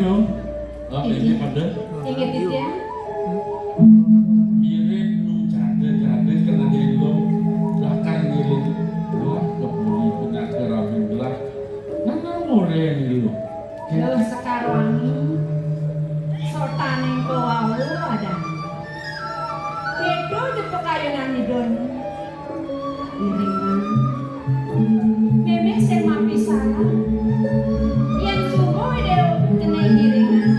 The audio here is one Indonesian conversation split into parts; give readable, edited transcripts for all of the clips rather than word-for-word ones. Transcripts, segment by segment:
no. Ini pada. Ingat itu ya. Mirip nung jade kena dilo. Belakang mirip. Wah, kebuli punya kerabin belah. Nana moren dilo. Lo sekarang sultan yang kau ada. Itu jepuk kayunan hidung. Iringan. Meme sema pisana. Yang subuh dia kena iringan.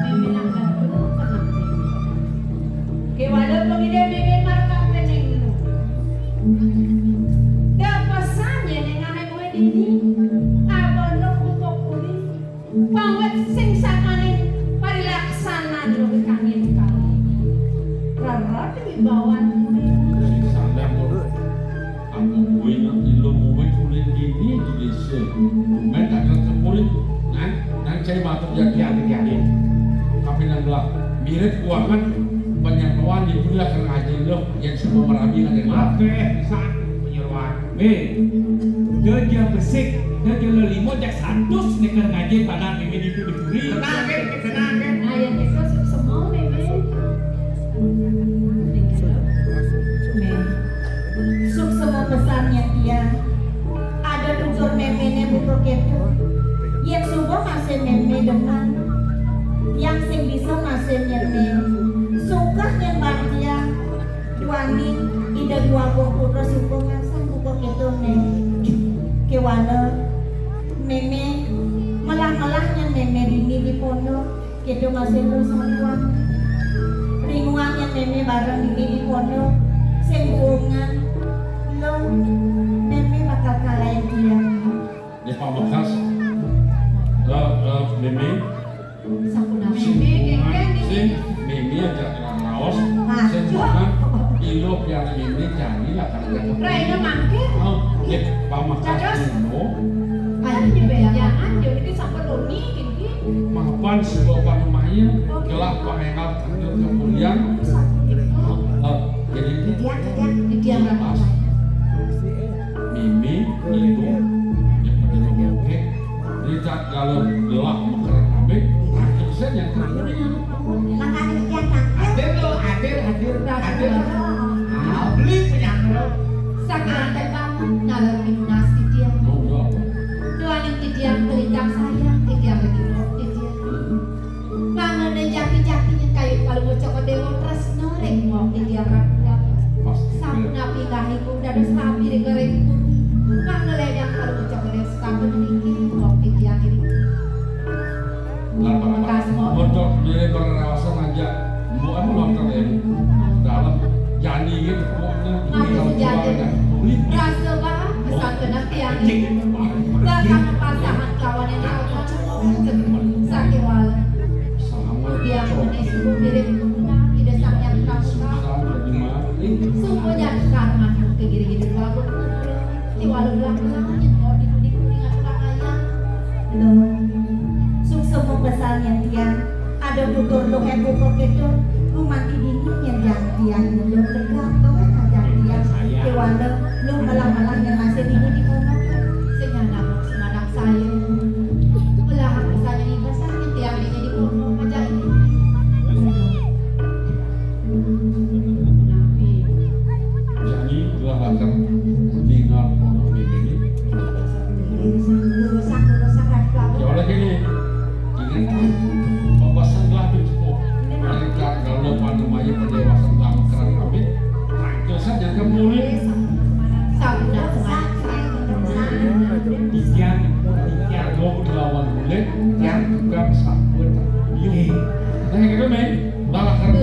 Meme nak dulu kena. Kewala pengide meme marka kening lu. Dah pasannya nengai kowe dini. Abono untuk kulit. Pawet sing sakane parilaksana dulu kangen kali. Rara dibawan Sing sadar kok. Aku gue nak ilo mau kulit gini di desa. Main tak kena kulit. Nang cai batuk jadi. Tapi nang belah mirip keuangan penyeruan di bulan kena aja lo yang semua merabi ada Oke, saat penyeruan. Dia besik, dia lelimo jak 100 nih kan ngaji pada mimi di dipuri. Tenang. ayat itu semua meme. Suk semua besarnya dia. Ada tutur meme buku ketu. Yang subuh masih meme dengan yang sing bisa masih meme. Suka yang bahagia wani ida dua putra suku ngasang buku ketu ne. Kewana meme malah-malahnya meme ini di pondok ketu masih lo sama ringuannya meme bareng ini di pondok sembungan lo meme bakal kalahin dia di Pamekasan. Meme sakuna sing meme meme aja kerang raos. Sing mana ilo piala meme jadi lah karena Raina mangke di Pamekasan no. ada di bejangan jadi itu sampai loni gini Mapan sebuah panumayan gelap pangengal tanjur kemudian jadi dia berapa mimi itu yang pada oke dicat kalau gelap makaran kambing akhir saja yang kemudian Hadir. Beli penyangga. sakit banget ngalami nasi dia oh doang yang dia teriak sayang dia lagi roti dia bangun dan jaki-jakinya kayu kalau bocok ke dewa tresno rek mau dia rakyat pasti sampun api gahiku dada sapi di gorengku kan ngeledang kalau bocok ke dewa sekarang ini mau dia ini untuk diri berrawasan aja bukan nonton ya dalam jani gitu pokoknya ini kalau jualnya rasa banget pesan ke nanti yang ini bahkan pasangan kawan yang aku sakit wala sama dia menesu mirip tidak sangat kamu sama di mana semuanya sekarang ke gini-gini lagu di walau belakangnya mau dikuning-kuning atau ayam lo sukses pesan yang dia ada tutur lo buku itu lu mati dingin yang dia lo tegang lo aja dia kewala lo malah-malah yang masih dingin di kono sehingga nak semadak saya belahan misalnya ini besar yang ini di kono aja ini jadi dua akan tinggal pondok ini ya oleh gini ingat pembahasan gelapin cukup mereka kalau panumaya pendewasan lama kerang kami tangkil saja kembali Dikian 28 bulan yang juga sabun nah gitu men malah kerang